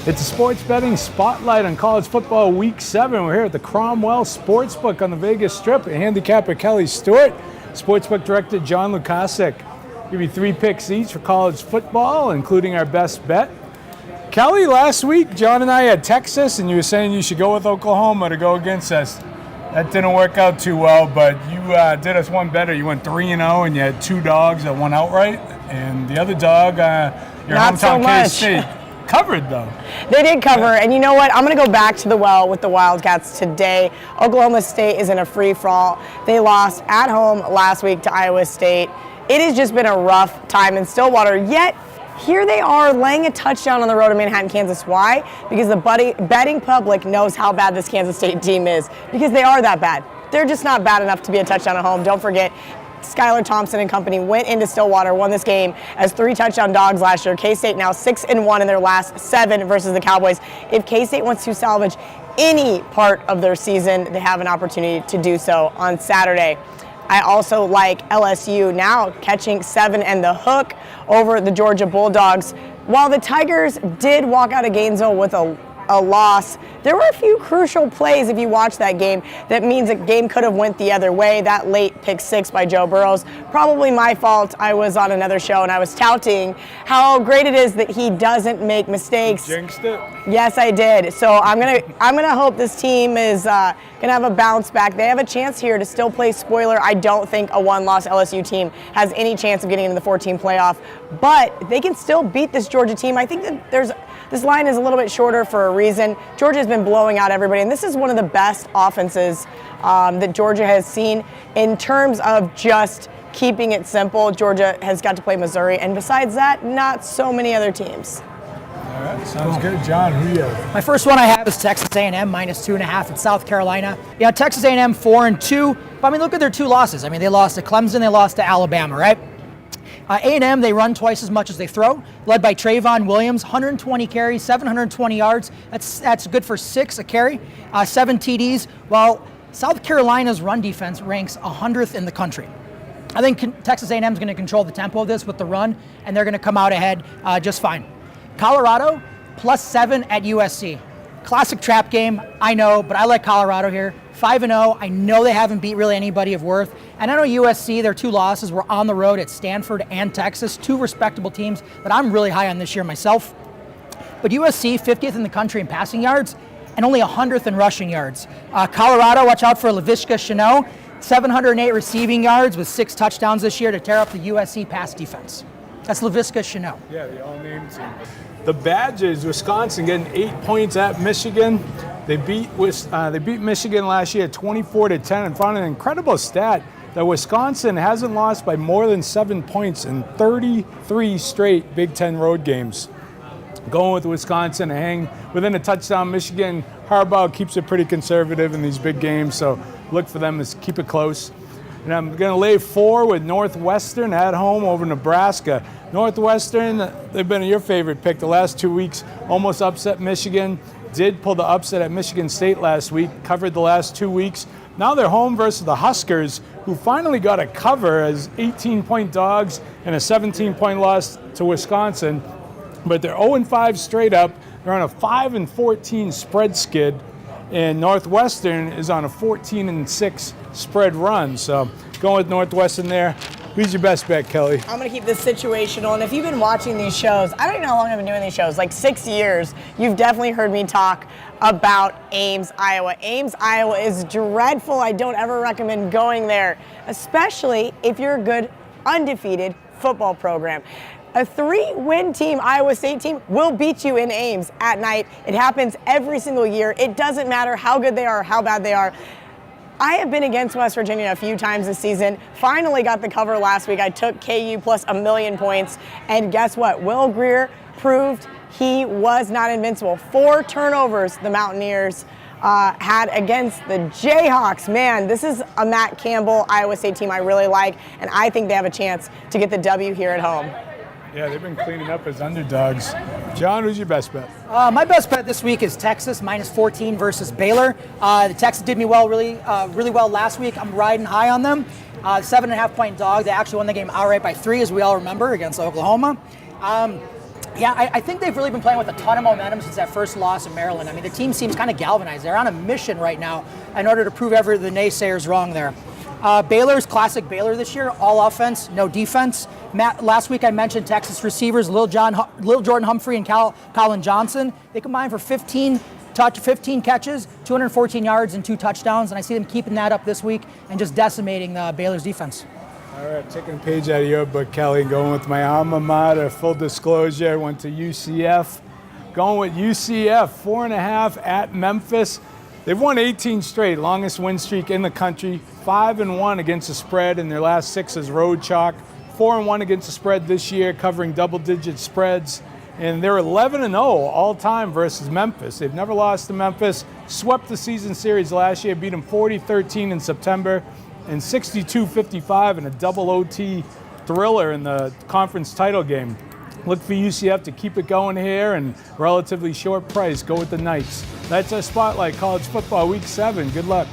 It's a sports betting spotlight on college football week 7. We're here at the Cromwell Sportsbook on the Vegas Strip. Handicapper Kelly Stewart, Sportsbook Director John Lukasik. Give you 3 picks each for college football, including our best bet. Kelly, last week, John and I had Texas, and you were saying you should go with Oklahoma to go against us. That didn't work out too well, but you did us one better. You went 3-0, and you had 2 dogs that won outright, and the other dog, your Not so hometown much. K-State, covered though. They did cover, and you know what? I'm going to go back to the well with the Wildcats today. Oklahoma State is in a free-for-all. They lost at home last week to Iowa State. It has just been a rough time in Stillwater, yet here they are laying a touchdown on the road in Manhattan, Kansas. Why? Because the betting public knows how bad this Kansas State team is, because they are that bad. They're just not bad enough to be a touchdown at home. Don't forget, Skylar Thompson and company went into Stillwater, won this game as 3 touchdown dogs last year. K-State now 6-1 in their last 7 versus the Cowboys. If K-State wants to salvage any part of their season, they have an opportunity to do so on Saturday. I also like LSU now catching 7 and the hook over the Georgia Bulldogs. While the Tigers did walk out of Gainesville with a loss, there were a few crucial plays if you watch that game that means a game could have went the other way. That late pick 6 by Joe Burrows, probably my fault. I was on another show and I was touting how great it is that he doesn't make mistakes. You jinxed it? Yes, I did. So I'm gonna hope this team is gonna have a bounce back. They have a chance here to still play spoiler. I don't think a 1-loss LSU team has any chance of getting into the 14 playoff, but they can still beat this Georgia team. I think that this line is a little bit shorter for a reason. Georgia has been blowing out everybody, and this is one of the best offenses that Georgia has seen in terms of just keeping it simple. Georgia has got to play Missouri, and besides that, not so many other teams. All right, sounds good. John, who do you have? My first one I have is Texas A&M -2.5 at South Carolina. Yeah, Texas A&M 4-2. But I mean, look at their 2 losses. I mean, they lost to Clemson, they lost to Alabama, right? A&M, they run twice as much as they throw, led by Trayvon Williams, 120 carries, 720 yards. That's good for 6 a carry, 7 TDs, while South Carolina's run defense ranks 100th in the country. I think Texas A&M is going to control the tempo of this with the run, and they're going to come out ahead just fine. Colorado, +7 at USC. Classic trap game, I know, but I like Colorado here. 5-0, I know they haven't beat really anybody of worth. And I know USC, their 2 losses were on the road at Stanford and Texas, 2 respectable teams that I'm really high on this year myself. But USC, 50th in the country in passing yards and only 100th in rushing yards. Colorado, watch out for Laviska Shenault, 708 receiving yards with 6 touchdowns this year to tear up the USC pass defense. That's Laviska Shenault. Yeah, the all-name team. The Badgers, Wisconsin, getting 8 points at Michigan. They beat Michigan last year 24-10 and found an incredible stat that Wisconsin hasn't lost by more than 7 points in 33 straight Big Ten road games. Going with Wisconsin to hang within a touchdown. Michigan, Harbaugh keeps it pretty conservative in these big games, so look for them to keep it close. And I'm going to lay 4 with Northwestern at home over Nebraska. Northwestern, they've been your favorite pick the last 2 weeks, almost upset Michigan. Did pull the upset at Michigan State last week, covered the last 2 weeks. Now they're home versus the Huskers, who finally got a cover as 18-point dogs and a 17-point loss to Wisconsin. But they're 0-5 straight up. They're on a 5-14 spread skid, and Northwestern is on a 14-6 spread run. So going with Northwestern there. Who's your best bet, Kelly? I'm going to keep this situational, and if you've been watching these shows, I don't even know how long I've been doing these shows, like 6 years, you've definitely heard me talk about Ames, Iowa. Ames, Iowa is dreadful. I don't ever recommend going there, especially if you're a good, undefeated football program. A 3-win team, Iowa State team, will beat you in Ames at night. It happens every single year. It doesn't matter how good they are or how bad they are. I have been against West Virginia a few times this season. Finally got the cover last week. I took KU plus 1,000,000 points. And guess what? Will Grier proved he was not invincible. 4 turnovers the Mountaineers had against the Jayhawks. Man, this is a Matt Campbell Iowa State team I really like, and I think they have a chance to get the W here at home. Yeah, they've been cleaning up as underdogs. John, who's your best bet? My best bet this week is Texas -14 versus Baylor. The Texas did me well, really well last week. I'm riding high on them. 7.5 point dog. They actually won the game outright by 3, as we all remember, against Oklahoma. Yeah, I think they've really been playing with a ton of momentum since that first loss in Maryland. I mean, the team seems kind of galvanized. They're on a mission right now in order to prove the naysayers wrong there. Baylor's classic Baylor this year, all offense, no defense. Matt, last week I mentioned Texas receivers, Lil Jordan Humphrey and Colin Johnson. They combined for 15 catches, 214 yards, and 2 touchdowns, and I see them keeping that up this week and just decimating Baylor's defense. All right, taking a page out of your book, Kelly, and going with my alma mater. Full disclosure, I went to UCF. Going with UCF, 4.5 at Memphis. They've won 18 straight, longest win streak in the country. 5-1 against the spread in their last 6 as road chalk. 4-1 against the spread this year, covering double-digit spreads. And they're 11-0 all-time versus Memphis. They've never lost to Memphis. Swept the season series last year, beat them 40-13 in September, and 62-55 in a double OT thriller in the conference title game. Look for UCF to keep it going here, and relatively short price. Go with the Knights. That's our Spotlight College Football Week 7. Good luck.